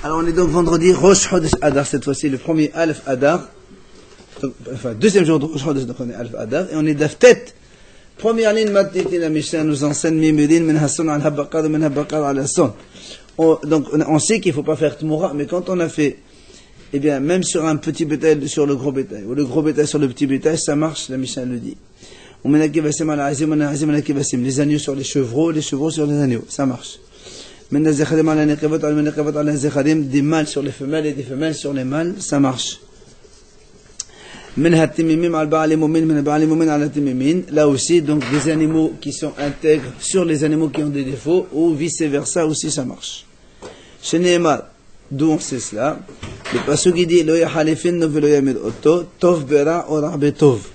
Alors on est donc vendredi Rosh Chodesh Adar, cette fois-ci le premier Aleph Adar, enfin deuxième jour de Rosh Chodesh, donc on est Aleph Adar, et on est Daftet. Première ligne, Matniti la Mishnah nous enseigne Mimudin min Hasson al Habakad min Habakad al Hasson. Donc on sait qu'il ne faut pas faire Tmoura, mais quand on a fait, eh bien même sur un petit bétail sur le gros bétail, ou le gros bétail sur le petit bétail, ça marche, la Mishnah le dit. Les agneaux sur les chevreaux sur les agneaux, ça marche. Des mâles sur les femelles et des femelles sur les mâles, ça marche. Là aussi, donc des animaux qui sont intègres sur les animaux qui ont des défauts, ou vice versa aussi, ça marche. Chez Nehemar, d'où on sait cela, le passage qui dit Lo yahalifin velo yamid oto, tov bera orah betov.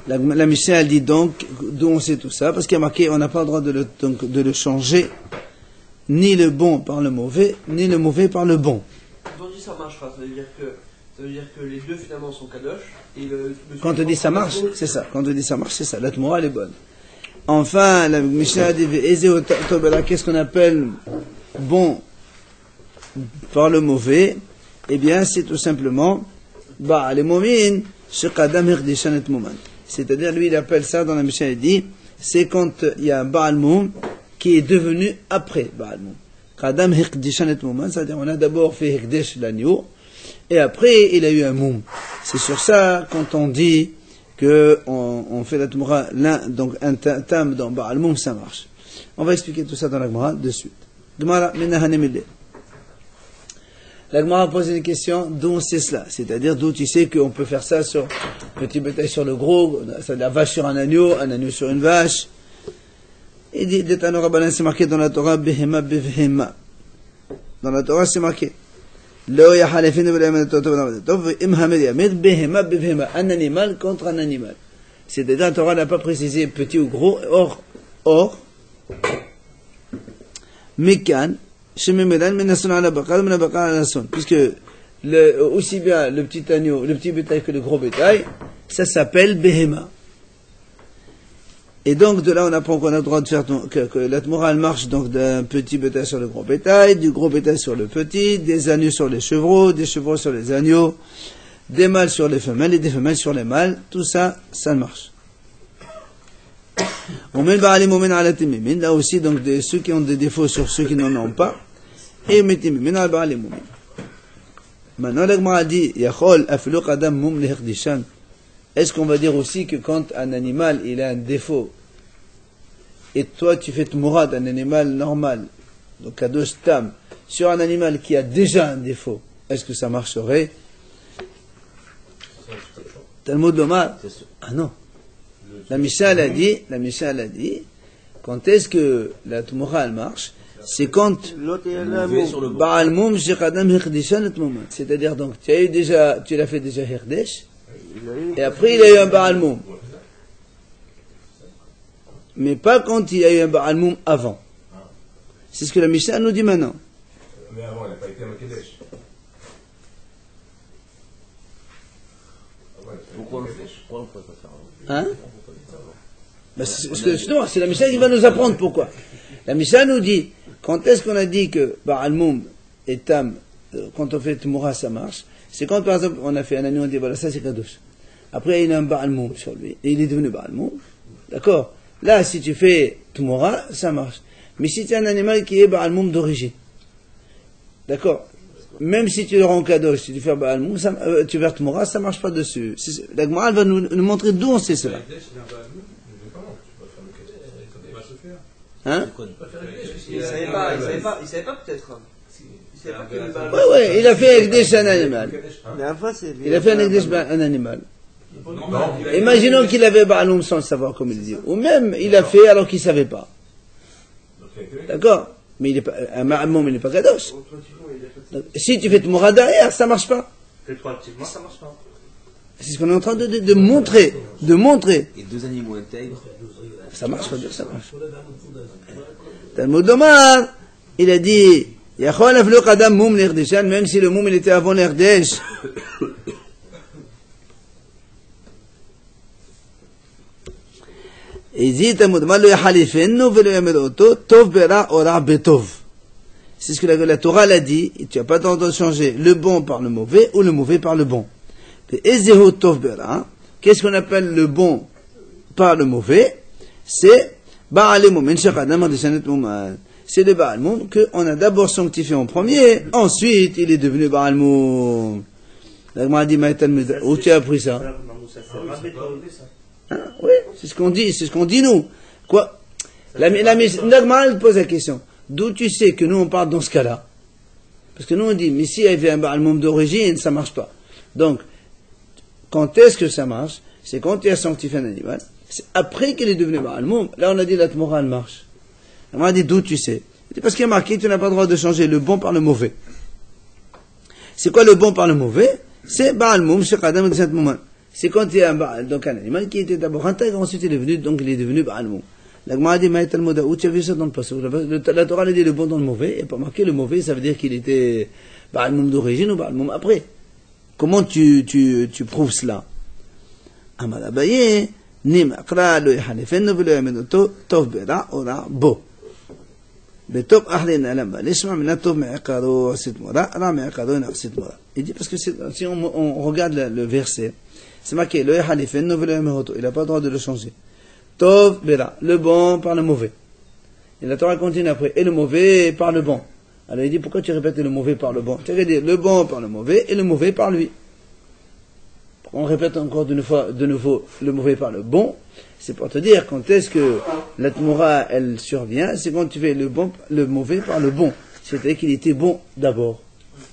La Mishnah elle dit donc, d'où on sait tout ça, parce qu'il y a marqué, on n'a pas le droit de le changer, ni le bon par le mauvais, ni le mauvais par le bon. Aujourd'hui ça marchera, ça veut dire que les deux finalement sont kadosh. Quand on dit ça marche, c'est ça. Quand on dit ça marche, c'est ça. La Tmoura elle est bonne. Enfin, la Mishnah dit, qu'est-ce qu'on appelle bon par le mauvais? Eh bien, c'est tout simplement, les moumines, shekadam hirdishan et mouman. C'est-à-dire, lui, il appelle ça, dans la Mishnah, il dit, c'est quand il y a un Baal Moum qui est devenu après Baal Moum. Kadam Hekdishan et Mouman, c'est-à-dire, on a d'abord fait Hekdesh l'agneau, et après, il a eu un Moum. C'est sur ça, quand on dit que on fait la Tmoura, donc un tam dans Baal Moum, ça marche. On va expliquer tout ça dans la Gemara de suite. Gemara, Menahanemile. La Gemara a posé une question, d'où on sait cela? C'est-à-dire, d'où tu sais qu'on peut faire ça sur petit bétail sur le gros, la vache sur un agneau sur une vache. Il dit, c'est marqué dans la Torah, Behema Bevhema. Dans la Torah, c'est marqué, un animal contre un animal. C'est-à-dire, la Torah n'a pas précisé petit ou gros, or, Mekan, puisque aussi bien le petit agneau, le petit bétail que le gros bétail, ça s'appelle Behema. Et donc de là on apprend qu'on a le droit de faire que la Tmoura elle marche donc d'un petit bétail sur le gros bétail, du gros bétail sur le petit, des agneaux sur les chevreaux, des chevreaux sur les agneaux, des mâles sur les femelles et des femelles sur les mâles, tout ça, ça marche. Là aussi, donc, ceux qui ont des défauts sur ceux qui n'en ont pas. Et maintenant, la Gemara dit, est-ce qu'on va dire aussi que quand un animal, il a un défaut, et toi, tu fais Tmoura d'un animal normal, donc à deux tam, sur un animal qui a déjà un défaut, est-ce que ça marcherait? Talmud Lomar? Ah non. La Mishnah a dit, quand est-ce que la Tmoura elle marche? C'est quand Baal Moum Shekadam Hirdishan et Mouman. C'est-à-dire donc, tu l'as fait déjà Hirdesh, et après il a eu un Baal Moum. Mais pas quand il y a eu un Baal Moum avant. C'est ce que la Mishnah nous dit maintenant. Mais avant, il n'a pas été un Makedesh. Pourquoi on ne peut pas faire? Hein? C'est la Mishnah qui va nous apprendre pourquoi. La Mishnah nous dit, quand est-ce qu'on a dit que Baal Moum et Tam, quand on fait Tmoura, ça marche? C'est quand, par exemple, on a fait un agneau, on dit, voilà, ça c'est Kadosh. Après, il y a un Baal Moum sur lui, et il est devenu Baal Moum. D'accord? Là, si tu fais Tmoura, ça marche. Mais si tu as un animal qui est Baal Moum d'origine, d'accord? Même si tu le rends Kadosh, si tu fais Baal Moum, tu fais Tmoura, ça marche pas dessus. La Gemara va nous montrer d'où on sait cela. Hein? Il savait pas peut-être. Ouais, il a fait avec des un animal. Il a fait avec un animal. Imaginons qu'il avait Baaloum sans le savoir, comme il dit. Ou même, il a fait alors qu'il ne savait pas. D'accord? Mais il n'est pas, un Baaloum, il n'est pas Kadosh. Si tu fais Tmoura derrière, ça ne marche pas. Rétroactivement, ça ne marche pas. C'est ce qu'on est en train de montrer. De montrer. Et deux animaux intègres. Ça marche, ça marche. Talmud Omar, il a dit, même si le moum il était avant l'Herdesh. Il dit, C'est ce que la Torah l'a dit, et tu n'as pas le droit de changer le bon par le mauvais ou le mauvais par le bon. Qu'est-ce qu'on appelle le bon par le mauvais? C'est c'est le Baal Moum qu'on a d'abord sanctifié en premier, ensuite il est devenu Baal Moum. La Gemara dit, où tu as appris ça? Hein? Oui, c'est ce qu'on dit nous. Quoi? La Gemara pose la question, d'où tu sais que nous on parle dans ce cas-là? Parce que nous on dit, mais si il y avait un Baal Moum d'origine, ça marche pas. Donc, quand est-ce que ça marche? C'est quand tu as sanctifié un animal. C'est après qu'il est devenu Baal Moum. Là, on a dit la Tmora, elle marche. On a dit d'où tu sais? C'est parce qu'il y a marqué, tu n'as pas le droit de changer le bon par le mauvais. C'est quoi le bon par le mauvais? C'est Baal Moum, Sheikh Adam, c'est quand il y a donc un animal qui était d'abord intègre, ensuite il est devenu Baal Moum. La Gemara dit, Maït al-Moda, où tu as vu ça dans le passage? La Torah a dit le bon dans le mauvais, et pas marqué le mauvais, ça veut dire qu'il était Baal Moum d'origine ou Baal Moum après. Comment tu prouves cela? Amar Abaye, Nim Akra lo yhalifenno velo yamenuto tov bera ora bo. Betov ahlin alam l'isma min tov me'akaro sitmora, ra me'akaro na sitmora. Il dit parce que si on regarde le verset, c'est marqué lo yhalifenno velo yamenuto, il n'a pas le droit de le changer. Tov bera, le bon par le mauvais. Et la Torah continue après, et le mauvais par le bon. Alors il dit, pourquoi tu répètes le mauvais par le bon? Tu vas dire le bon par le mauvais et le mauvais par lui. On répète encore de nouveau le mauvais par le bon. C'est pour te dire quand est-ce que la Tmora elle survient, c'est quand tu fais le mauvais par le bon. C'est-à-dire qu'il était bon d'abord,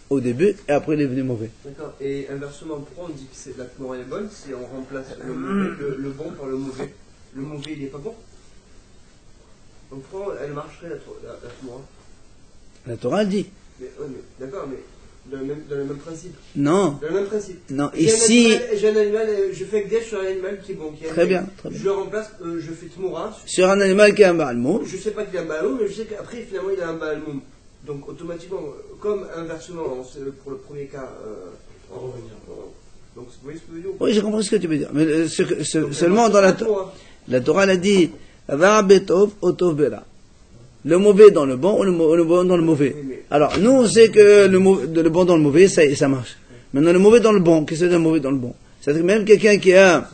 au début, et après il est devenu mauvais. D'accord. Et inversement, pourquoi on dit que la Tmora est bonne si on remplace le bon par le mauvais? Le mauvais il n'est pas bon. Donc pourquoi elle marcherait la Tmora? La Torah dit. D'accord, mais dans le même principe. Non. Dans le même principe. Non, ici. J'ai un animal, je fais Ekdesh sur un animal qui est bon. Très bien. Je le remplace, je fais Tmoura. Sur un animal qui a un Baal Moum. Je ne sais pas qu'il a un Baal Moum, mais je sais qu'après, finalement, il a un Baal Moum. Donc, automatiquement, comme inversement, pour le premier cas, on va revenir. Donc, vous voyez ce que je veux dire? Oui, j'ai compris ce que tu veux dire. Mais seulement dans la Torah. La Torah l'a dit Ra betov otov bera. Le mauvais dans le bon ou le bon dans le mauvais. Alors, nous, on sait que le bon dans le mauvais, ça marche. Maintenant, le mauvais dans le bon, qu'est-ce que c'est le mauvais dans le bon? C'est-à-dire que même quelqu'un qui a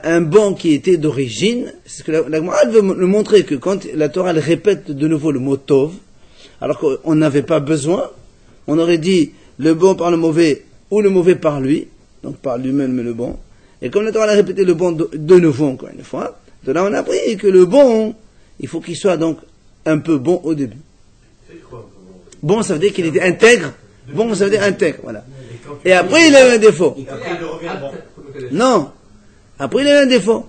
un bon qui était d'origine, c'est ce que la Gemara veut nous montrer que quand la Torah elle répète de nouveau le mot tov, alors qu'on n'avait pas besoin, on aurait dit le bon par le mauvais ou le mauvais par lui, donc par lui-même le bon. Et comme la Torah a répété le bon de nouveau encore une fois, de là on a appris que le bon, il faut qu'il soit donc un peu bon au début. Bon, ça veut dire qu'il était intègre. Bon, ça veut dire intègre, voilà. Et après, il a un défaut. Après, il revient bon. Non. Après, il a un défaut.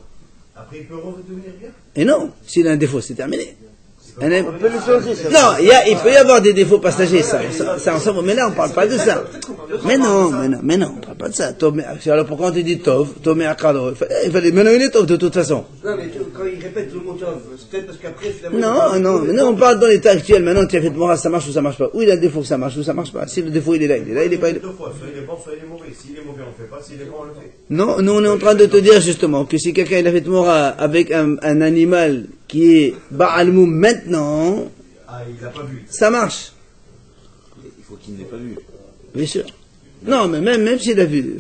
Après, il peut redevenir bien. Et non. S'il a un défaut, c'est terminé. On peut le changer, ça. Non, il peut y avoir des défauts passagers, ça ensemble, mais là, on parle pas de ça. Mais non, on parle pas de ça. Alors, pourquoi on te dit Tov, Tov Me'akado? Il fallait, maintenant il est Tov, de toute façon. Non, mais quand il répète le mot Tov, c'est peut-être parce qu'après, finalement. Non, on parle dans l'état actuel, maintenant, tu as fait de morale, ça marche ou ça marche pas. Ou il a un défaut, ça marche ou ça marche pas. Si le défaut, il est là, il est pas, Deux fois, soit il est bon, soit il est mauvais. S'il est mauvais, on le fait pas. S'il est bon, on le fait. Non, nous, on est en train de te dire, justement, que si quelqu'un, il a fait de morale avec un animal qui est Baal Moum maintenant, il n'a pas vu. ça marche. Il faut qu'il n'ait pas vu. Bien sûr. Non, mais même s'il a vu,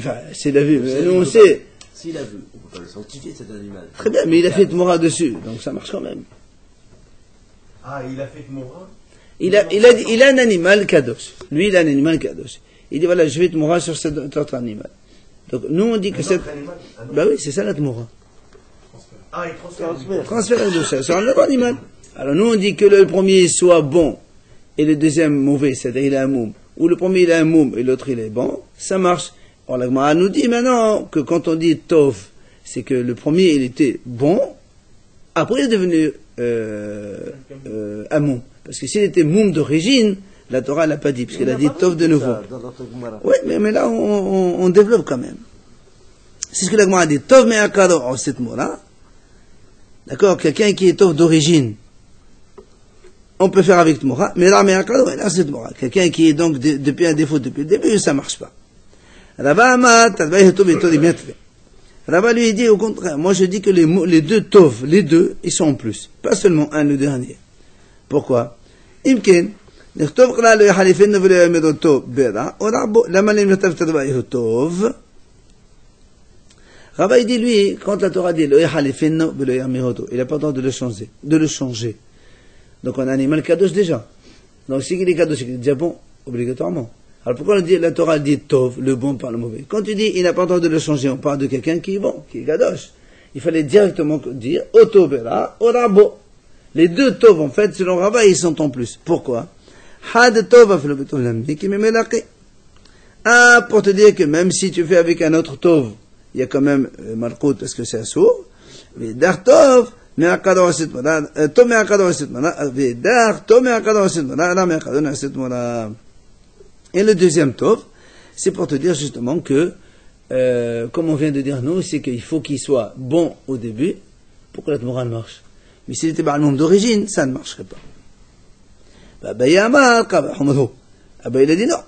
nous on sait. S'il a vu, on ne peut pas le sanctifier cet animal. Très bien, mais il a fait Tmora dessus, donc ça marche quand même. Il a fait Tmora? Il a un animal kadosh. Lui, il a un animal kadosh. Il dit voilà, je vais Tmora sur cet autre animal. Donc nous on dit que c'est. Bah oui, c'est ça la Tmora. Il transfère la douche sur un autre animal. Alors nous on dit que le premier soit bon et le deuxième mauvais, c'est-à-dire il a un moum. Ou le premier il a un moum et l'autre il est bon, ça marche. Or la Gemara nous dit maintenant que quand on dit tov, c'est que le premier il était bon, après il est devenu un moum. Parce que s'il était moum d'origine, la Torah l'a pas dit, puisqu'elle a dit tov de nouveau. Oui, mais là on développe quand même. C'est ce que la Gemara a dit, tov me'akado en cette mot-là. D'accord, quelqu'un qui est tov d'origine, on peut faire avec Tmora, mais là, c'est Tmora. Quelqu'un qui est donc depuis un défaut depuis le début, ça marche pas. Rabba lui dit au contraire, moi je dis que les deux tov, les deux, ils sont en plus. Pas seulement un, le dernier. Pourquoi? אם כן, נכתוב כלל לא יחליפנו ולא יעמיד אותו ברע, או רע בו. למה נכתב את הדבר הוא טוב? Rabbi dit, lui, quand la Torah dit, lo yachalifenu velo yamiroto, il n'a pas le droit de le changer. Donc on a un animal kadosh déjà. Donc si il est kadosh, il est déjà bon, obligatoirement. Alors pourquoi la Torah dit tov, le bon par le mauvais? Quand tu dis, il n'a pas le droit de le changer, on parle de quelqu'un qui est bon, qui est kadosh. Il fallait directement dire, oto bera, orabo. Les deux tov, en fait, selon Rabbi, ils sont en plus. Pourquoi? Had tov afelo betov lamdi ki memelake. Ah, pour te dire que même si tu fais avec un autre tov, il y a quand même malkout parce que c'est assourd. Vedar tov, me'akador asit mora, tov me'akador asit mora, vedar tov me'akador asit mora, ala me'akador asit mora. Et le deuxième tov, c'est pour te dire justement que, comme on vient de dire nous, c'est qu'il faut qu'il soit bon au début pour que la morale marche. Mais s'il était par le nombre d'origine, ça ne marcherait pas. Abaye amar, kabahumado. Abaye il a dit non.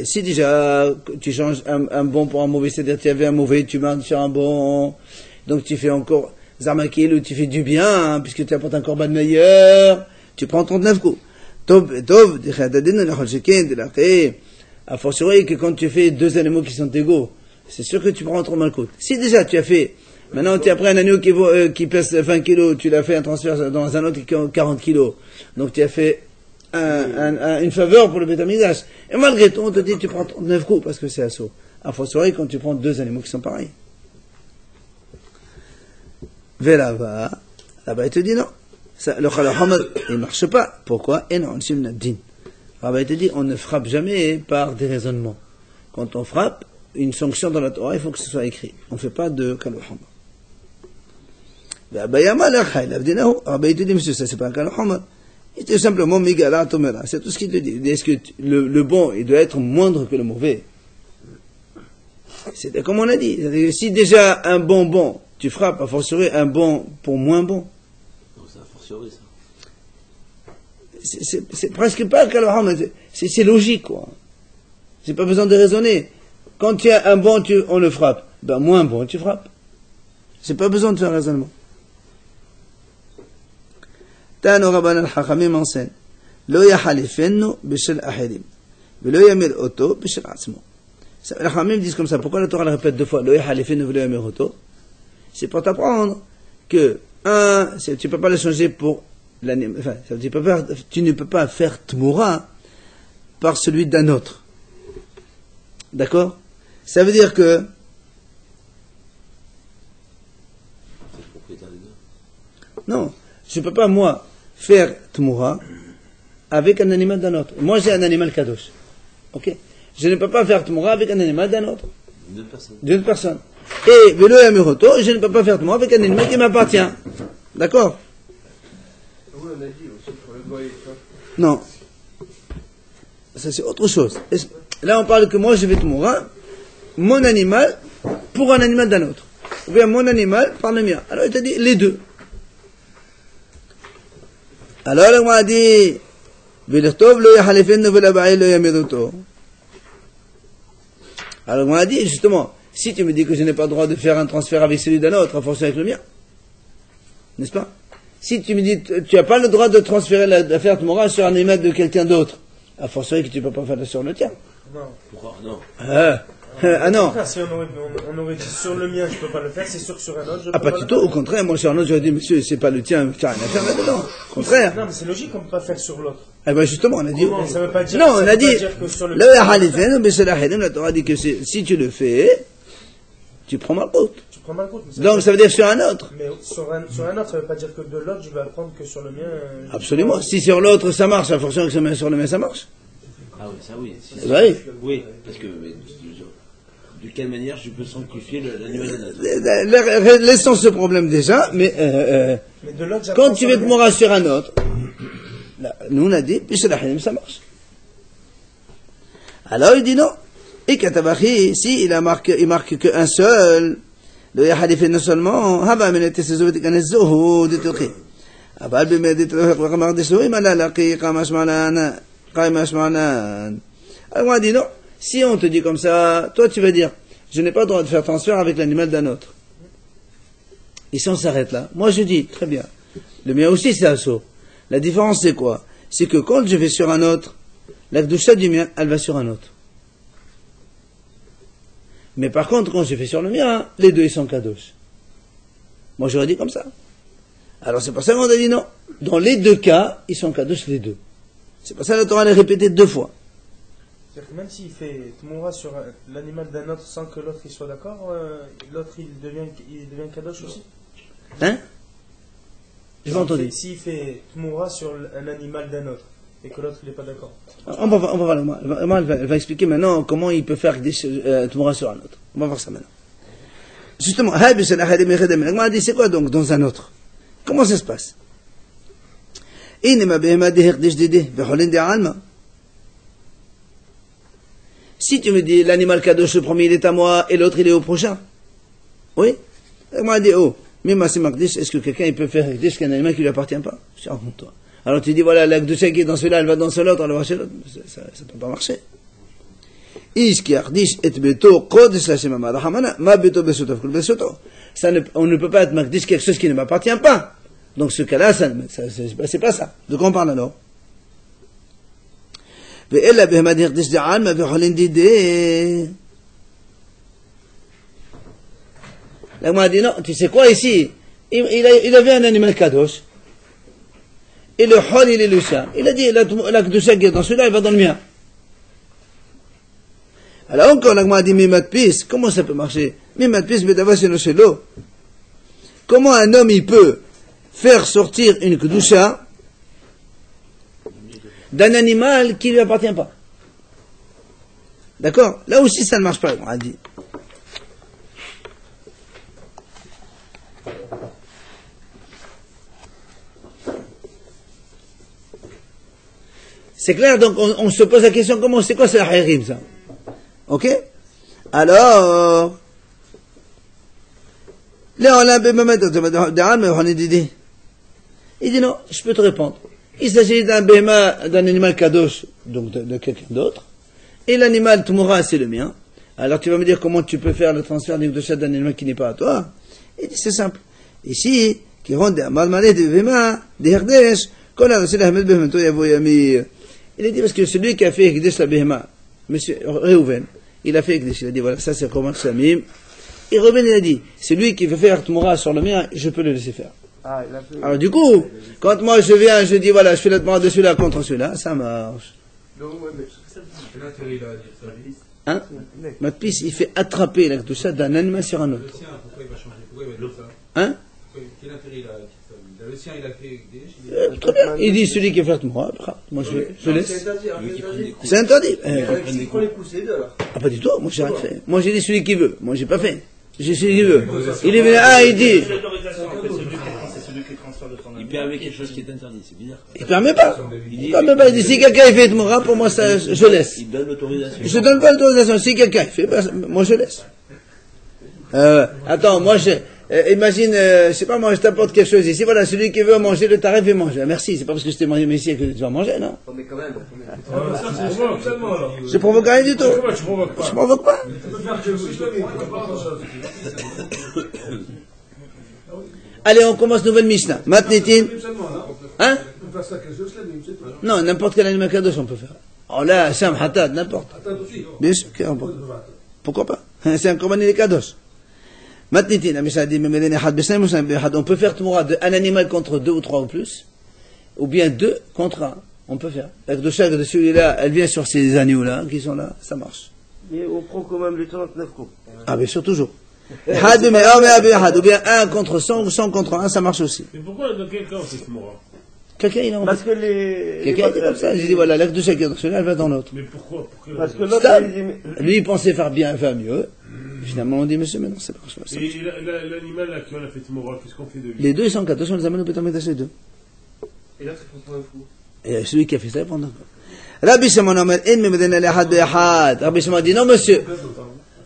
Si déjà tu changes un bon pour un mauvais, c'est-à-dire tu avais un mauvais, tu marches sur un bon, donc tu fais encore Zarmakil ou tu fais du bien, hein, puisque tu apportes un corban meilleur, tu prends 39 coups. A fortiori que quand tu fais deux animaux qui sont égaux, c'est sûr que tu prends trop mal coup. Si déjà tu as fait, maintenant tu as pris un agneau qui pèse 20 kilos, tu l'as fait un transfert dans un autre qui a 40 kilos, donc tu as fait une faveur pour le Beth Amikdash. Et malgré tout, on te dit tu prends 39 coups parce que c'est assaut. A fortiori quand tu prends deux animaux qui sont pareils. Là-bas, il te dit non. Le Khalahomad, il ne marche pas. Pourquoi? Et non, Rabbi te dit on ne frappe jamais par des raisonnements. Quand on frappe, une sanction dans la Torah, il faut que ce soit écrit. On ne fait pas de Khalahomad. Rabbi te dit monsieur, ça c'est pas un Khalahomad. Il te dit simplement Migala Tomera. C'est tout ce qu'il te dit. Est-ce que le bon, il doit être moindre que le mauvais? C'est comme on a dit. Si déjà un bon, tu frappes, a fortiori un bon pour moins bon. Non, c'est a fortiori ça. C'est presque pas le Kalaham, c'est logique quoi. C'est pas besoin de raisonner. Quand tu as un bon, on le frappe. Ben moins bon, tu frappes. C'est pas besoin de faire un raisonnement. Tano Rabban al-Hachamim enseigne Lo yahalifennu b'shel ahirim v'lo yamir oto b'shel atzmo. Les Hachamim disent comme ça. Pourquoi la Torah le répète deux fois Lo yahalifennu v'lo yamir oto? C'est pour t'apprendre que tu peux pas le changer pour l'animal. Enfin, tu ne peux pas faire tmoura par celui d'un autre. D'accord? Ça veut dire que non, je ne peux pas moi faire tmoura avec un animal d'un autre. Moi j'ai un animal kadosh. Ok? Je ne peux pas faire tmoura avec un animal d'un autre. D'une personne. Et velo yamuroto, je ne peux pas faire tmoura avec un animal qui m'appartient. D'accord? Oui, on a dit aussi pour le goy. Non. Ça c'est autre chose. Là on parle que moi je vais tmoura mon animal pour un animal d'un autre. Ou bien mon animal par le mien. Alors il te dit les deux. Alors on m'a dit alors on m'a dit justement si tu me dis que je n'ai pas le droit de faire un transfert avec celui d'un autre, à forcer avec le mien, n'est-ce pas? Si tu me dis tu n'as pas le droit de transférer l'affaire de morale sur un animal de quelqu'un d'autre, à forcer que tu ne peux pas faire sur le tien. Non. Pourquoi? Non. Ah non. Si on aurait dit sur le mien, je peux pas le faire, c'est sûr que sur un autre, je peux pas du tout, au contraire, moi sur un autre, j'aurais dit, monsieur, c'est pas le tien, tu n'as rien à faire là-dedans. Au contraire. Non, mais c'est logique qu'on peut pas faire sur l'autre. Eh ben justement, on a dit. Non, ça veut pas dire, non, on a dit, le la Torah dit que si tu le fais, tu prends mal compte. Tu prends mal compte. Donc ça veut dire sur un autre. Mais sur un autre, ça veut pas dire que de l'autre, je vais apprendre que sur le mien. Absolument. Si sur l'autre ça marche, à force que sur le mien ça marche. Ah oui, ça oui. Oui. Oui, parce que de quelle manière je peux sanctifier l'animal d'un autre? Laissons ce problème déjà, mais de l'autre, quand tu veux te mourir sur un autre, là, nous on a dit, puis c'est la hanim, ça marche. Alors il dit non. Et Katabachi, si il marque qu'un seul, le Yahadifé non seulement, Haba menete sezovet kanezohu de Turquie. Abal bimedit ramar de Soui, malalaki, kamashmanan, kamashmanan. Alors on a dit non. Si on te dit comme ça, toi tu vas dire, je n'ai pas le droit de faire transfert avec l'animal d'un autre. Et si on s'arrête là, moi je dis, très bien, Le mien aussi, c'est assaut. La différence, c'est quoi? C'est que quand je vais sur un autre, la Kedusha du mien, elle va sur un autre. Mais par contre, quand je fais sur le mien, les deux, ils sont kadosh. Moi, j'aurais dit comme ça. Alors, c'est pour ça qu'on a dit non. Dans les deux cas, ils sont kadosh les deux. C'est pour ça que la Torah l'a répété 2 fois. C'est-à-dire que même s'il fait Tmoura sur l'animal d'un autre sans que l'autre il soit d'accord, l'autre il devient kadosh aussi. Hein? J'ai pas entendu. S'il fait Tmoura sur un animal d'un autre et que l'autre il n'est pas d'accord. On va voir. Elle va expliquer maintenant comment il peut faire Tmoura sur un autre. On va voir ça maintenant. Justement, on dit c'est quoi donc dans un autre? Comment ça se passe? Si tu me dis l'animal kadosh le premier il est à moi et l'autre il est au prochain, oui, moi dit oh, mais c'est Makdish, est-ce que quelqu'un il peut faire Makdish qu'un animal qui lui appartient pas? Je raconte toi. Alors tu dis voilà la Kedusha qui est dans celui-là, elle va dans celui-on va chez l'autre, ça peut pas marcher. On ne peut pas être Makdish quelque chose qui ne m'appartient pas. Donc ce cas-là, c'est pas ça. De quoi on parle alors? Là, moi, dit non, tu sais quoi ici? Il avait un animal kadosh. Et le hol, il est le chien. Il a dit, la Kedusha qui est dans celui-là, il va dans le mien. Alors encore, là, moi, dit, mimatpis, comment ça peut marcher? Mimatpis, chez l'eau. Comment un homme, il peut faire sortir une Kedusha d'un animal qui ne lui appartient pas? D'accord? Là aussi, ça ne marche pas, on a dit. C'est clair, donc on se pose la question, comment, c'est quoi c'est la harim, ça? Ok? Alors, là, on a un peu il dit non, je peux te répondre. Il s'agit d'un animal kadosh, donc de quelqu'un d'autre, et l'animal Tmoura, c'est le mien. Alors tu vas me dire comment tu peux faire le transfert d'une Kedusha d'un animal qui n'est pas à toi. Il dit c'est simple. Ici, qui rend des malmalés de Vema, des Herdesh, qu'on a aussi la Hamed Behemento Yavoyami. Il a dit parce que celui qui a fait Ekdesh la Behema, monsieur Reuven, il a fait Ekdesh, il a dit voilà, ça c'est comment Samim. Et Reuven il a dit, c'est lui qui veut faire Tmoura sur le mien, je peux le laisser faire. Alors du coup, quand moi je viens, je dis voilà, je fais la demande de celui-là contre celui-là, ça marche. Hein? Matpis, il fait attraper la Kedusha d'un animal sur un autre. Hein? Le sien, il a fait très bien. Il dit celui qui fait moi, moi je laisse. C'est interdit. Ah, pas du tout, moi j'ai rien fait. Moi j'ai dit celui qui veut, moi j'ai pas fait. J'ai celui qui veut. Il est venu, il dit. Il permet quelque chose qui est interdit, c'est bizarre. Il permet pas. Il dit si quelqu'un fait Tmoura, pour moi ça, je laisse. Il donne l'autorisation. Je donne pas l'autorisation. Si quelqu'un fait, moi je laisse. Attends, moi imagine, je sais pas, moi je t'apporte quelque chose ici, voilà, celui qui veut manger le tarif, il mange. Merci, c'est pas parce que je t'ai mangé ici que tu vas manger, non? Mais quand même. Je provoque rien du tout. Je provoque pas. Allez, on commence nouvelle Mishnah. Matnitin. Hein? Non, n'importe quel animal kadosh on peut faire. Oh là, Sam, Hatad, n'importe. Bien sûr qu'on peut. Pourquoi pas? C'est un korban il est kadosh. Matnitin, la Mishnah dit, on peut faire Tmoura d'un animal contre 2 ou 3 ou plus, ou bien 2 contre 1. On peut faire. La Kedusha de celui-là, elle vient sur ces agneaux-là, qui sont là, ça marche. Mais on prend quand même les 39 coups. Ah, bien sûr, toujours. Ou bien 1 contre 100 ou 100 contre 1, ça marche aussi. Mais pourquoi dans quel cas on fait Tmoura? Quelqu'un, il a Parce que les. Quelqu'un dit comme ça, j'ai dit voilà, la Kedusha qui est dans celui-là, elle va dans l'autre. Mais pourquoi? Parce que l'autre, lui, il pensait faire mieux. Finalement, on dit, monsieur, mais non, c'est pas ça. Et l'animal là qui on a fait Tmoura, qu'est-ce qu'on fait de lui? Les deux, ils sont 4, on les amène au Pétamédash, les deux. Et là, c'est pour un fou. Et celui qui a fait ça, il prend d'accord. Rabbi Shimon Rabbi Shimon dit, non, monsieur.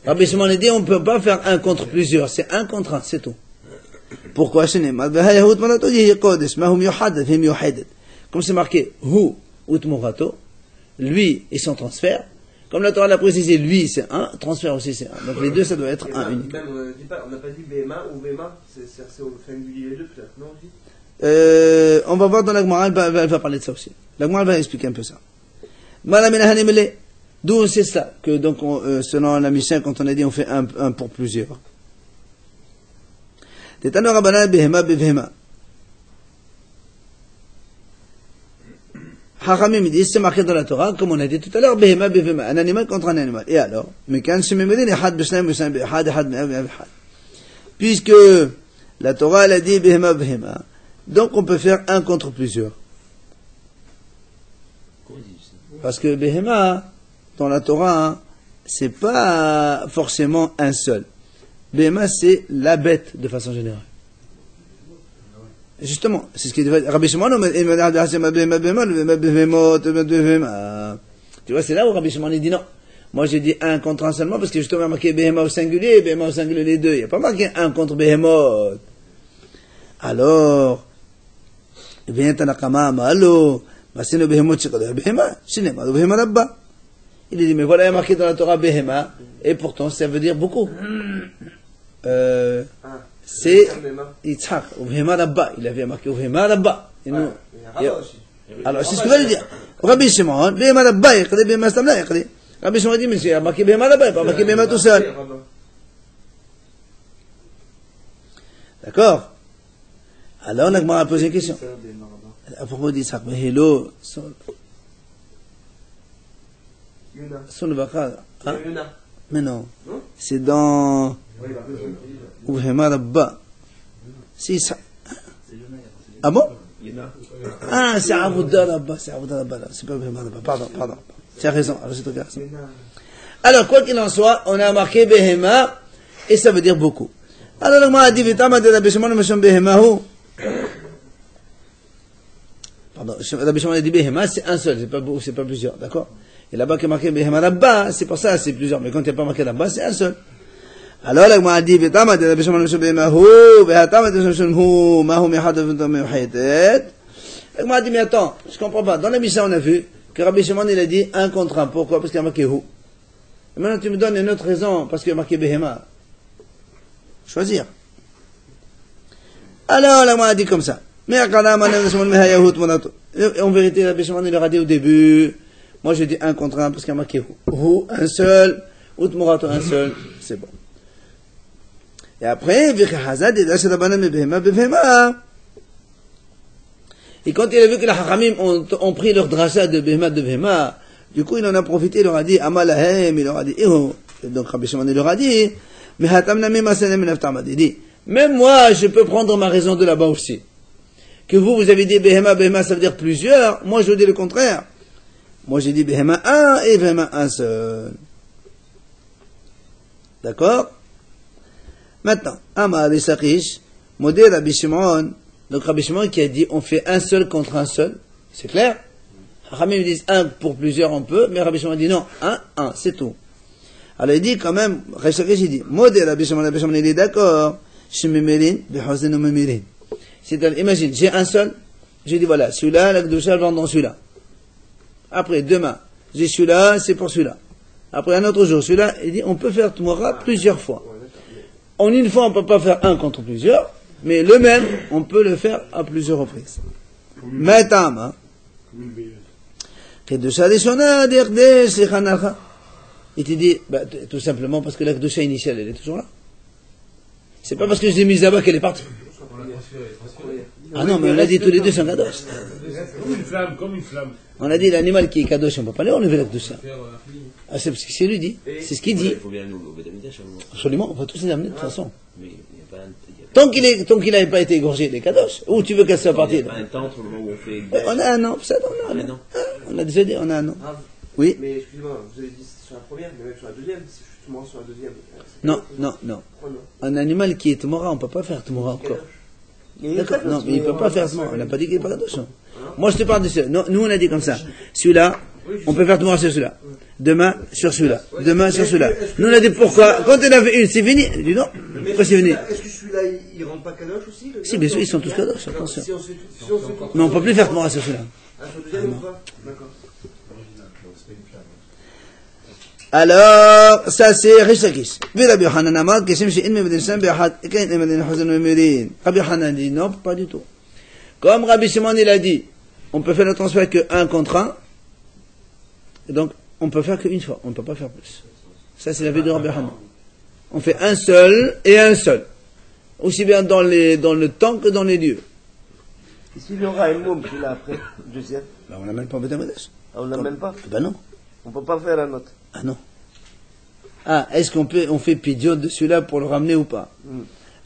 Rabbi Shimon dit, on ne peut pas faire un contre plusieurs, c'est 1 contre 1, c'est tout. Pourquoi? Comme c'est marqué, hu utmorato, lui et son transfert. Comme la Torah l'a précisé, lui c'est 1, transfert aussi c'est 1. Donc les deux ça doit être 1 unique. Même, on n'a pas dit BMA ou BMA, c'est au singulier les deux peut-être, non? On va voir dans la Gemara, elle va parler de ça aussi. La Gemara va expliquer un peu ça. D'où c'est ça que donc selon la Mishnah, quand on a dit on fait un pour plusieurs. Tetano Rabbanan behema bevehema. Hachamim disent c'est marqué dans la Torah, comme on a dit tout à l'heure, behema bevehema, un animal contre un animal. Et alors, puisque la Torah elle a dit behema bevehema, donc on peut faire un contre plusieurs. Parce que behema dans la Torah, c'est pas forcément un seul. Behema, c'est la bête de façon générale. Justement, c'est ce qui dit Rabbi Shimon. Tu vois, c'est là où Rabbi Shimon dit non. Moi, j'ai dit un contre un seulement parce que justement, il y a marqué behema au singulier, behema au singulier les deux. Il n'y a pas marqué un contre behemot. Alors, vient Tanakama, malo, masino behemot chikado behema, shinema behema rabba. Il dit, mais voilà, il y a marqué dans la Torah behema, et pourtant, ça veut dire beaucoup. C'est Yitzhak, Uvhema Rabba. Il avait marqué Uvhema Rabba. Alors, c'est ce que veut dire. Rabbi Shimon, Behema Rabba, il dit, Behema Stamna, il dit. Rabbi Shimon dit, mais il a marqué Behema Rabba, il n'a pas marqué Behema tout seul. D'accord? Alors, on a posé une question. À propos d'Yitzhak, mais hello, son Vakal. Mais non. C'est dans Uvhema Rabba. C'est ça. Ah bon? Ah, c'est Avoda Rabba. C'est Avoda Rabba. C'est pas Uvhema Rabba. Pardon. Tu as raison. Alors, quoi qu'il en soit, on a marqué Behema, et ça veut dire beaucoup. Alors, on a dit, Vitama de Rabbi Shimon, Meshon Behemahu. Pardon, Rabbi Shimon a dit Behema, c'est un seul, c'est pas plusieurs, d'accord? Et là-bas, qui est marqué Behema Rabba, c'est pour ça, c'est plusieurs. Mais quand il n'y a pas marqué Rabba, c'est un seul. Alors, là, on a dit, Vitama de Rabbi Shimon, Meshon Behemahu, Vitama de Rabbi Shimon, Mahu Mehad, Mehad. On a dit, mais attends, je comprends pas. Dans la Mishnah, on a vu que Rabbi Shimon, il a dit un contre un. Pourquoi? Parce qu'il a marqué Hu. Et maintenant, tu me donnes une autre raison, parce qu'il a marqué Behema. Choisir. Alors, là, on a dit comme ça. Mais en vérité, Rabbi Shimon, il leur a dit au début, moi, j'ai dit un contre un, parce qu'il a marqué Hu, un seul, Utmorato, un seul, c'est bon. Et après, et quand il a vu que les Hachamim ont pris leur drasha de Behema de Behema, du coup il en a profité, il leur a dit Amalahem, il leur a dit donc Rabbi Shimon il leur a dit mais il dit même moi je peux prendre ma raison de là-bas aussi. Que vous avez dit Behema, Behema ça veut dire plusieurs, moi je dis le contraire. Moi j'ai dit Behema un et Behema un seul. D'accord? Maintenant, Amar Isakish, Modé Rabbi Shimon. Donc Rabbi Shimon qui a dit on fait un seul contre un seul, c'est clair? Hachamim ils disent un pour plusieurs on peut, mais Rabbi Shimon dit non, un, c'est tout. Alors il dit quand même, il dit, Modé Rabbi Shimon il est d'accord, Shemimerin, Behosen Memirin. C'est-à-dire, imagine, j'ai un seul, j'ai dit voilà, celui-là, la Kedusha vend dans celui-là. Après, demain, j'ai celui-là, c'est pour celui-là. Après un autre jour, celui-là, il dit on peut faire Tmora plusieurs fois. En une fois, on ne peut pas faire un contre plusieurs, mais le même, on peut le faire à plusieurs reprises. Matam, hein. Kedusha Rishona, Derdesh, Lechanalcha. Il te dit, tout simplement parce que la Kedusha initiale, elle est toujours là. C'est pas parce que je l'ai mise là-bas qu'elle est partie. Ah non, mais on a dit tous les deux sont Kadosh. Comme une flamme. On a dit l'animal qui est Kadosh, on ne peut pas aller enlever la Kedusha. Ah, c'est ce qu'il lui dit. C'est ce qu'il dit. Il faut bien nous au Bédamidash. Absolument, on va tous les amener de toute façon. Tant qu'il n'avait pas été égorgé, les Kadosh, où tu veux qu'elle soit partie? Il n'y a pas un temps au moment où on fait. On a un an, ça, on a déjà dit, on a un an. Oui. Mais excusez-moi, vous avez dit sur la première, mais même sur la deuxième, si je suis mort sur la deuxième. Non. Un animal qui est Tmora, on ne peut pas faire Tmora encore. D'accord, non, mais il ne peut pas faire Tmora. On n'a pas dit qu'il n'est pas Kadosh. Moi, je te parle de celui-là. Nous, on a dit comme ça. Celui-là, on peut faire Tmora sur celui-là. Demain, sur celui-là. Demain, sur celui-là. Nous, on a dit pourquoi. Quand on a fait une, c'est fini. Il dit non. Pourquoi c'est fini? Est-ce que celui-là, il ne rentre pas Kadosh aussi? Si, bien sûr, ils sont tous Kadosh, attention. Si on fait tout. Mais on ne peut plus faire Tmora sur celui-là. Sur le deuxième ou pas? D'accord. Alors, ça c'est Rishakish. Rabbi Yochanan dit non, pas du tout. Comme Rabbi Shimon il a dit, on peut faire le transfert que 1 contre 1, et donc on peut faire qu'une fois, on ne peut pas faire plus. Ça c'est l'avis de Rabbi Hanan. On fait un seul et un seul. Aussi bien dans le temps que dans les lieux. Et s'il y aura un môme qui l'a après, deuxième, Ben, on n'amène pas Betamadash. on l'amène pas. Ben non. On peut pas faire un autre. Ah non. Ah, est-ce on fait pidion de celui-là pour le ramener ou pas?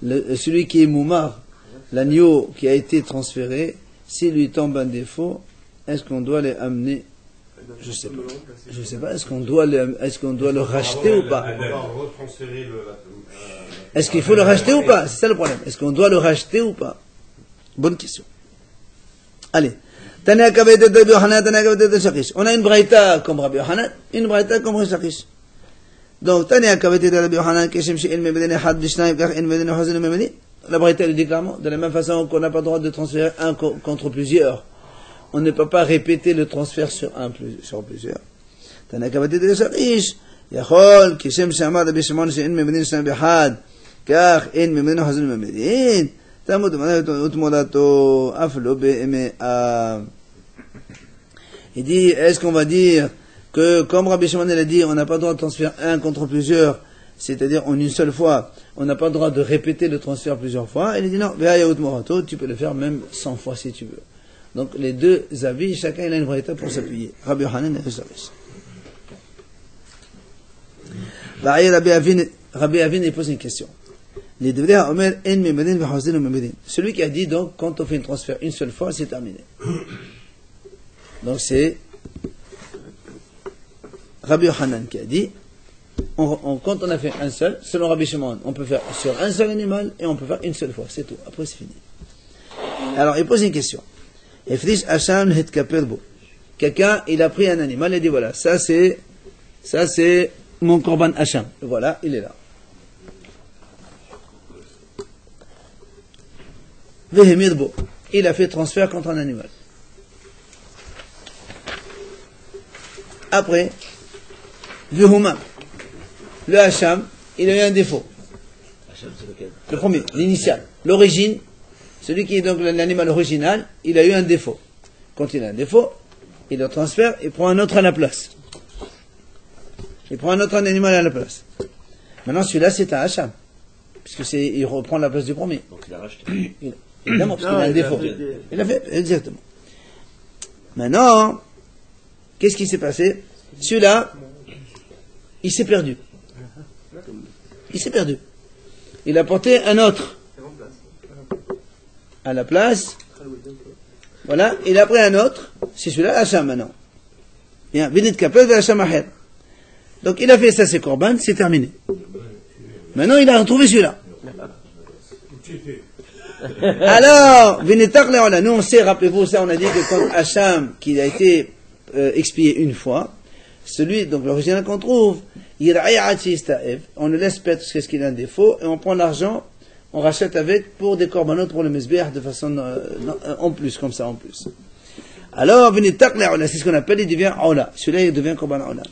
Celui qui est moumar, l'agneau qui a été transféré, s'il lui tombe un défaut, est-ce qu'on doit les amener? Je sais pas. Je sais pas. Est-ce qu'on doit le racheter ou pas? On va retransférer le. Est-ce qu'il faut le racheter ou pas? C'est ça le problème. Est-ce qu'on doit le racheter ou pas? Bonne question. Allez. On a une braïta comme Rabbi Yohanan, une braïta comme Rabbi Shakish. Donc, la braïta dit clairement, de la même façon qu'on n'a pas le droit de transférer un contre plusieurs, on ne peut pas répéter le transfert sur plusieurs. יכול, כשם שאמר רבי שמעון שאין ממדין שניים באחד, כך אין ממדין חזון ממדין, תמות ותמודתו אף לא במאה. Il dit, est-ce qu'on va dire que, comme Rabbi Shimon l'a dit, on n'a pas le droit de transférer un contre plusieurs, c'est-à-dire en une seule fois, on n'a pas le droit de répéter le transfert plusieurs fois. Il dit non, tu peux le faire même 100 fois si tu veux. Donc les deux avis, chacun il a une braïta pour s'appuyer. Rabbi Yohanan et Rabbi Shakish. Rabbi Avin il pose une question. Celui qui a dit donc quand on fait un transfert une seule fois, c'est terminé. Donc c'est Rabbi Yohanan qui a dit quand on a fait un seul, selon Rabbi Shimon, on peut faire sur un seul animal et on peut faire une seule fois, c'est tout. Après c'est fini. Alors il pose une question. Quelqu'un il a pris un animal et dit voilà, ça c'est mon korban Hacham. Voilà, il est là. Il a fait transfert contre un animal. Après, le Hacham, il a eu un défaut. Le premier, l'initial. L'origine, celui qui est donc l'animal original, il a eu un défaut. Quand il a un défaut, il le transfère et prend un autre à la place. Il prend un autre animal à la place. Maintenant, celui-là, c'est un Hacham. Puisque il reprend la place du premier. Donc il a racheté. Évidemment, parce qu'il a un défaut. Il a fait, exactement. Maintenant, qu'est-ce qui s'est passé? Celui-là, il s'est perdu. Il s'est perdu. Il a porté un autre à la place. Voilà, il a pris un autre. C'est celui-là, Hacham maintenant. Bien, Vinit Kapel de Hacham Aher. Donc il a fait ça, c'est Korban, c'est terminé. Maintenant il a retrouvé celui-là. Alors, nous on sait, rappelez-vous, ça on a dit que quand Hacham, qui a été expié une fois, celui, donc l'original qu'on trouve, on le laisse perdre ce qu'il a un défaut, et on prend l'argent, on rachète avec pour des corbanotes pour le mesbéach de façon en plus, comme ça en plus. Alors, c'est ce qu'on appelle, il devient Aula. Celui-là il devient Korban Aula.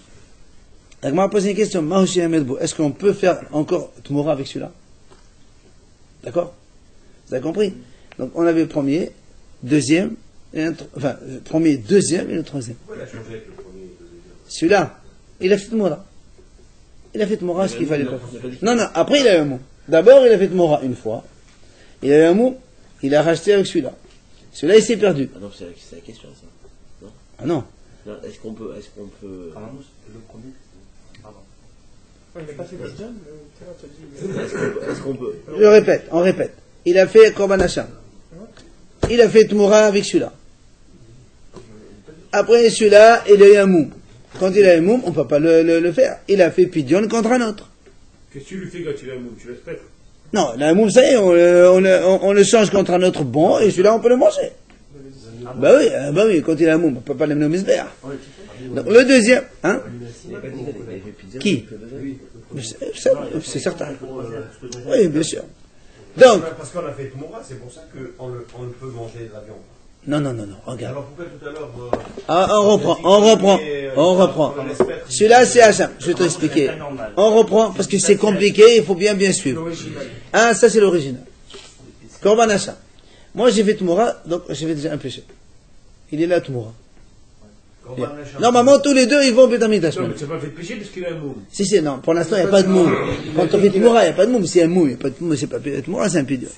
Donc, on m'a posé une question, est-ce qu'on peut faire encore Tmoura avec celui-là? D'accord? Vous avez compris? Donc, on avait le premier, deuxième, premier, deuxième et le troisième. Pourquoi il a changé avec le premier et le deuxième? Celui-là, il a fait Tmoura. Il a fait Tmoura ce qu'il fallait faire. Non, après il a eu un mot. D'abord, il a fait Tmoura une fois. Il a eu un mot, il a racheté avec celui-là. Celui-là, il s'est perdu. Ah non, c'est la question, ça. Non? Ah non. Non, est-ce qu'on peut... Le premier. Il n'a pas fait Bidjan, Est-ce qu'on peut... On répète. Il a fait Korban Hacham. Il a fait Tmoura avec celui-là. Après celui-là, il a eu un moum. Quand il a eu un moum, on ne peut pas le faire. Il a fait Pidyon contre un autre. Qu'est-ce que tu lui fais quand il a un moum? Tu laisses paître? Non, il a un moum, ça y est, on le change contre un autre bon, et celui-là, on peut le manger. Bah oui, quand il a un moum, on ne peut pas l'amener au misbéach. Donc, le deuxième, hein? Qui? C'est certain. Oui, bien sûr. Donc. Parce qu'on a fait Tmoura, c'est pour ça qu'on peut manger de la viande. Non, regarde. Alors pourquoi tout à l'heure... On reprend. Celui-là, c'est Hacham. Je vais te expliquer. On reprend, parce que c'est compliqué, il faut bien suivre. Ah, ça c'est l'original. Korban Hacham. Moi j'ai fait Tmoura, donc j'ai fait déjà un péché. Il est là Tmoura. Normalement, tous les deux, ils vont au Beth Amikdash. Non, mais tu n'as pas fait de péché parce qu'il a un moum. Si, non, pour l'instant, il n'y a pas de moum. Quand on fait Tmoura, il n'y a pas de moum. S'il y a un moum, il n'y a pas de moum, c'est pas Tmoura, c'est un pédio.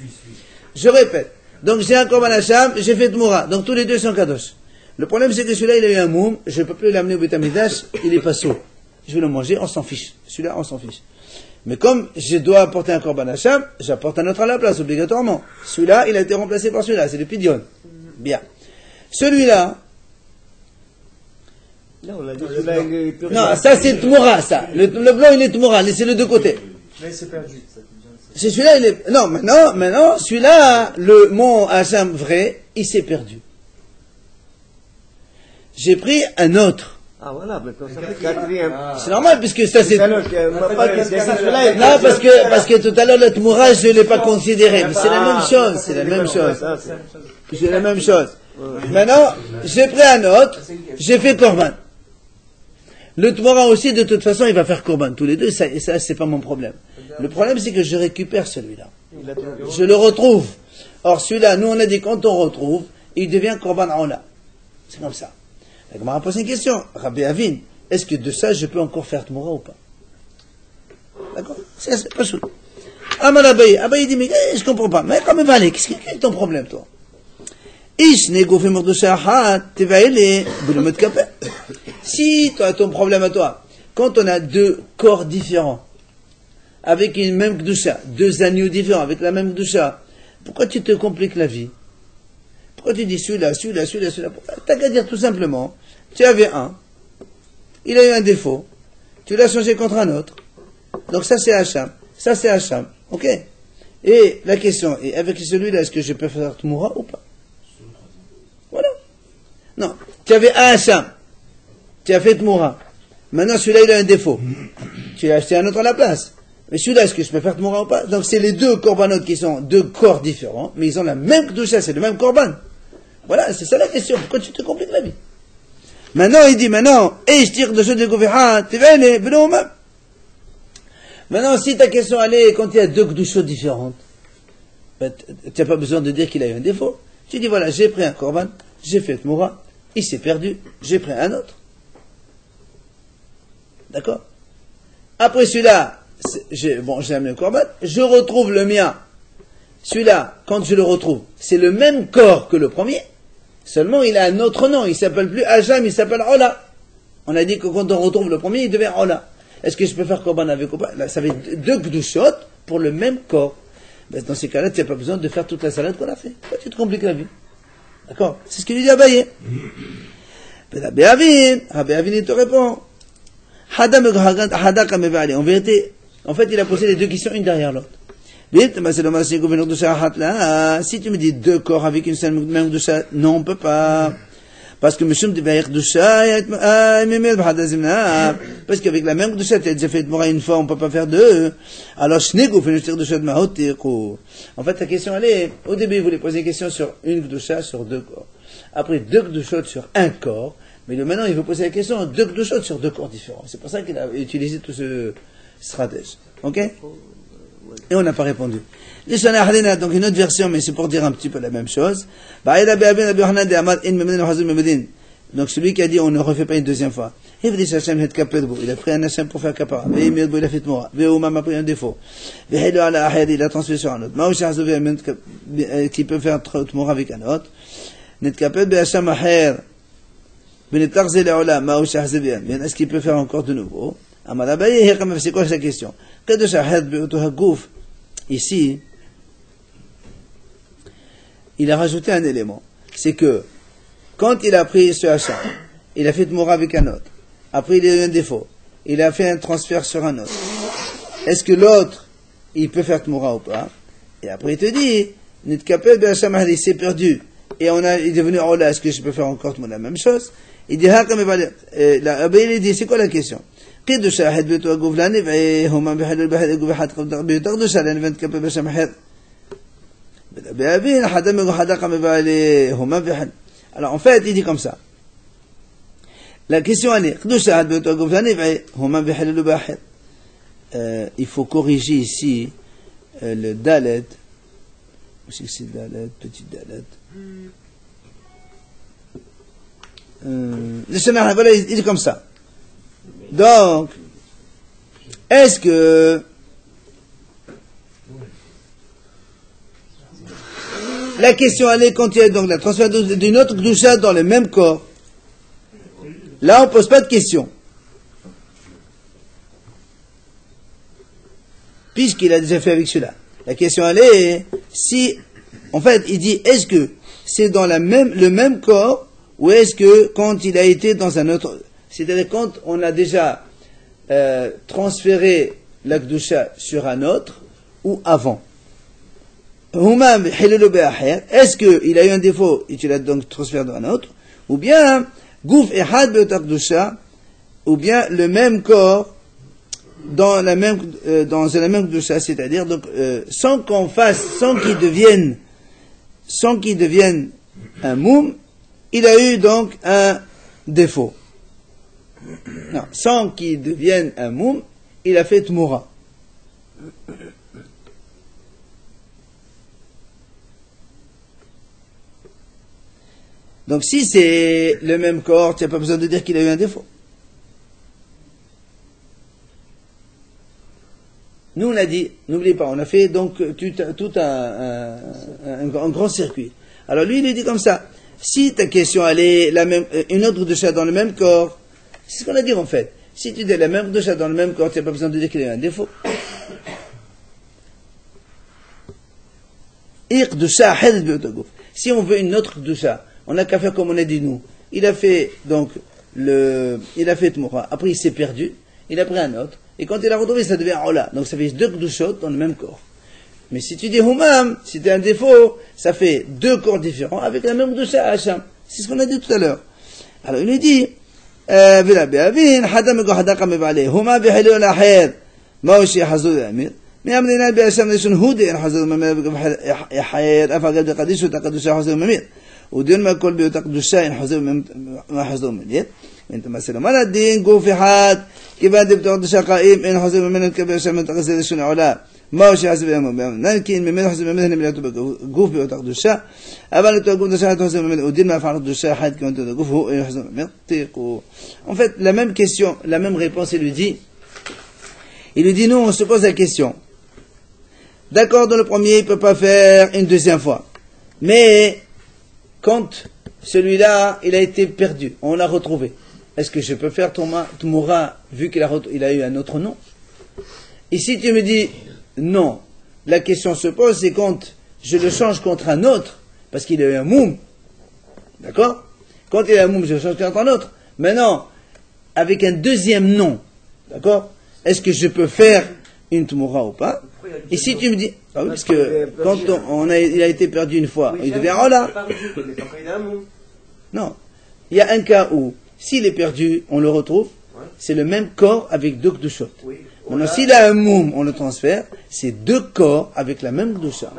Je répète. Donc, j'ai un Korban Hacham, j'ai fait Tmoura. Donc, tous les deux sont Kadosh. Le problème, c'est que celui-là, il a eu un moum, je ne peux plus l'amener au Beth Amikdash, il est pas saut. Je vais le manger, on s'en fiche. Celui-là, on s'en fiche. Mais comme je dois apporter un Korban Hacham, j'apporte un autre à la place, obligatoirement. Celui-là, il a été remplacé par celui-là, c'est le Pidion. Bien. Celui-là, Non, on a dit celui-là, il est pur. non, ça c'est Tmoura, ça. Le blanc, il est Tmoura, laissez-le de côté. Mais c'est perdu. C'est celui-là, il est... Non, maintenant, celui-là, mon Hacham vrai, il s'est perdu. J'ai pris un autre. Ah voilà, maintenant ça fait quatrième. C'est normal, puisque ça c'est... Alors, on va pas dire que celui-là est... Non, parce que tout à l'heure, le Tmoura, je ne l'ai pas considéré. Mais c'est la même chose, c'est la même chose. C'est la même chose. Maintenant, j'ai pris un autre, j'ai fait Korban. Le Tmoura aussi, de toute façon, il va faire Korban. Tous les deux, ça c'est pas mon problème. Le problème, c'est que je récupère celui-là. Je le retrouve. Or, celui-là, nous, on a dit, quand on retrouve, il devient Korban Aola. C'est comme ça. La Gemara pose une question. Rabbi Avin, est-ce que de ça, je peux encore faire Tmoura ou pas? D'accord? C'est pas sûr. Amar Abaye. Abaye dit, mais je comprends pas. Mais comme Valé, quel est ton problème, toi? Si toi, ton problème à toi, quand on a deux corps différents, avec une même Gdusha, deux agneaux différents, avec la même Gdusha, pourquoi tu te compliques la vie? Pourquoi tu dis celui-là? T'as qu'à dire tout simplement, tu avais un, il a eu un défaut, tu l'as changé contre un autre, donc ça c'est Hacham, ça c'est Hacham, ok? Et la question est, avec celui-là, est-ce que je peux faire Tmoura ou pas? Voilà. Non, tu avais un Hacham, tu as fait Tmoura, maintenant celui-là il a un défaut, tu as acheté un autre à la place. Mais celui-là, est-ce que je peux faire Tmoura ou pas? Donc c'est les deux corbanotes qui sont deux corps différents, mais ils ont la même Kedusha, c'est le même corban. Voilà, c'est ça la question. Pourquoi tu te compliques la vie? Maintenant, il dit, et je tire de ce de Goufiha, tu vas aller, maintenant, si ta question elle est quand il y a deux Kedushot différentes, ben, tu n'as pas besoin de dire qu'il a eu un défaut. Tu dis, voilà, j'ai pris un corban, j'ai fait Tmoura, il s'est perdu, j'ai pris un autre. D'accord? Après celui-là, j'ai amené le corban, je retrouve le mien. Celui-là, quand je le retrouve, c'est le même corps que le premier, seulement il a un autre nom, il s'appelle plus Hacham, il s'appelle Ola. On a dit que quand on retrouve le premier, il devient Ola. Est-ce que je peux faire corban avec ou pas? Là, ça fait deux Kedushot pour le même corps. Ben, dans ces cas-là, tu n'as pas besoin de faire toute la salade qu'on a fait. Pourquoi tu te compliques la vie? D'accord? C'est ce qu'il lui dit Abaye. Rabbi Avin, il te répond. En vérité, en fait, il a posé les deux questions une derrière l'autre. Si tu me dis deux corps avec une seule même Kedusha, non, on ne peut pas. Parce que parce qu'avec la même Kedusha, tu as déjà fait Tmoura une fois, on ne peut pas faire deux. Alors, en fait, la question, elle est, au début, il voulait poser une question sur une Kedusha, sur deux corps. Après, deux Kedushot sur un corps. Mais maintenant, il veut poser la question deux Kedushot sur deux corps différents. C'est pour ça qu'il a utilisé tout ce stratège. Ok? Et on n'a pas répondu. Donc une autre version, mais c'est pour dire un petit peu la même chose. Donc celui qui a dit on ne refait pas une deuxième fois. Il a pris un Hacham pour faire kapara. Il a fait Tmoura. Ve'umam a pris un défaut. Il a transféré sur un autre. Qui peut faire Tmoura avec un autre. Est-ce qu'il peut faire encore de nouveau? C'est quoi sa question? Ici, il a rajouté un élément. C'est que, quand il a pris ce Hacham, il a fait Tmoura avec un autre. Après, il a eu un défaut. Il a fait un transfert sur un autre. Est-ce que l'autre, il peut faire Tmoura ou pas? Et après, il te dit, il s'est perdu. Et il est devenu Ola. Est-ce que je peux faire encore la même chose? Il dit, il dit, c'est quoi la question? قدوشة أحد بيتو أقوفلاني فهما بحلو البحر أقوف حد بيتو قدوشة لأن فانت كبه بشام حير بأبين حدا ميقو حدا قام بالي هما بحل. Alors en fait il dit comme ça, la question elle est قدوشة أحد بيتو أقوفلاني فهما بحلو البحر. Il faut corriger ici le dalet aussi c'est dalet, petite dalet. Le Shemar, voilà, il est comme ça. Donc, est-ce que la question elle est quand il y a donc la transfert d'une autre Kedusha dans le même corps. Là, on ne pose pas de question. Puisqu'il a déjà fait avec celui-là. La question elle est, si, en fait, il dit, est-ce que c'est dans le même corps, ou est-ce que quand il a été dans un autre, c'est-à-dire quand on a déjà transféré la Kedusha sur un autre, ou avant. Est-ce qu'il a eu un défaut et tu l'as donc transféré dans un autre, ou bien, Gouf Ehad Be'otar Kedusha, ou bien le même corps, dans la même Kedusha, c'est-à-dire donc sans qu'il devienne un moum, il a eu donc un défaut. Non, sans qu'il devienne un moum, il a fait tmoura. Donc si c'est le même corps, tu n'as pas besoin de dire qu'il a eu un défaut. Nous, on a dit, n'oubliez pas, on a fait donc tout un grand circuit. Alors lui, il dit comme ça, si ta question elle est la même, une autre Kedusha dans le même corps, c'est ce qu'on a dit en fait. Si tu dis la même Kedusha dans le même corps, tu n'as pas besoin de dire qu'il a eu un défaut. Si on veut une autre Kedusha, on n'a qu'à faire comme on a dit nous. Il a fait donc il a fait Tmoura. Après il s'est perdu, il a pris un autre. Et quand il a retrouvé, ça devient Ola. Donc ça fait deux Kedushot dans le même corps. Mais si tu dis Humam, si tu as un défaut, ça fait deux corps différents avec la même Kedusha à Hacham. C'est ce qu'on a dit tout à l'heure. Alors il lui dit, Vila Be'avin, Hadam Ego Hadaka Mevale, Huma Be'helio Laher, Maoshi Hazud Amir, Me'amdina Be'asham Nishun Hudi, Hazud Mamir, Yahayer, Afagad Kadishu, Takadusha Hazud Mamir. ودون ما كل بيوتك دشاين حزو ما حزو مليت انت مثلا ما الدين جو في حد كيف انت بتقعد دشا قائم ان حزو من كبير شمن تغسل شنو علا ما هو شيء حسب لكن من حزو من من جو في بيوتك دشا ابل تقول دشا حزو من ودين ما فعل دشا حد كنت تقول هو حزو من تيقو. En fait la même question, la même réponse, il lui dit nous on se pose la question. D'accord, dans le premier il peut pas faire une deuxième fois, mais quand celui-là, il a été perdu, on l'a retrouvé, est-ce que je peux faire Tmoura vu qu'il a eu un autre nom? Et si tu me dis non, la question se pose, c'est quand je le change contre un autre, parce qu'il a eu un moum, d'accord? Quand il a un moum, je le change contre un autre. Maintenant, avec un deuxième nom, d'accord? Est-ce que je peux faire une Tmoura ou pas? Et si tu me dis, ah oui, parce que quand il a été perdu une fois, il devient Ola. Non. Il y a un cas où, s'il est perdu, on le retrouve, c'est le même corps avec deux Kedushot. Maintenant, s'il a un moum, on le transfère, c'est deux corps avec la même Kedusha.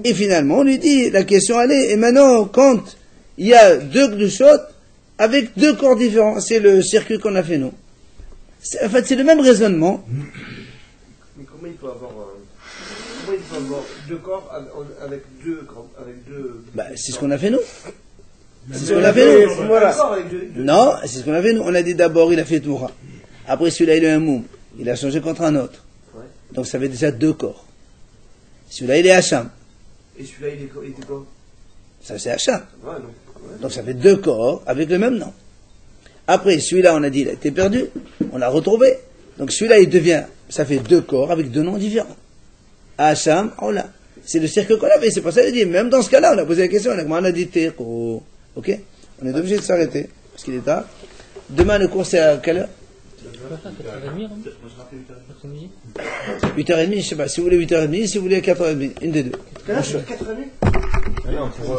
Et finalement, on lui dit, la question elle est, et maintenant, quand il y a deux Kedushot avec deux corps différents, c'est le circuit qu'on a fait nous. En fait, c'est le même raisonnement. Mais comment il peut avoir deux corps avec deux Bah, c'est ce qu'on a fait nous. C'est ce qu'on a fait nous. Voilà. Non, c'est ce qu'on a fait nous. On a dit d'abord, il a fait Tmoura. Après, celui-là, il a un moum. Il a changé contre un autre. Ouais. Donc, ça fait déjà deux corps. Celui-là, il est Hacham. Et celui-là, il était quoi? Ça, c'est Hacham. Ouais, non. Ouais. Donc, ça fait deux corps avec le même nom. Après, celui-là, on a dit, il a été perdu. On l'a retrouvé. Donc, celui-là, il devient, ça fait deux corps avec deux noms différents. Hacham, Ola. C'est le cercle qu'on a fait. C'est pour ça qu'il dit, même dans ce cas-là, on a posé la question, on a dit Teko. Ok? On est obligé de s'arrêter. Parce qu'il est tard. Demain, le cours, c'est à quelle heure? 8h30, je sais pas. Si vous voulez 8h30, si vous voulez 4h30. Une des deux. 4h30? Non, pour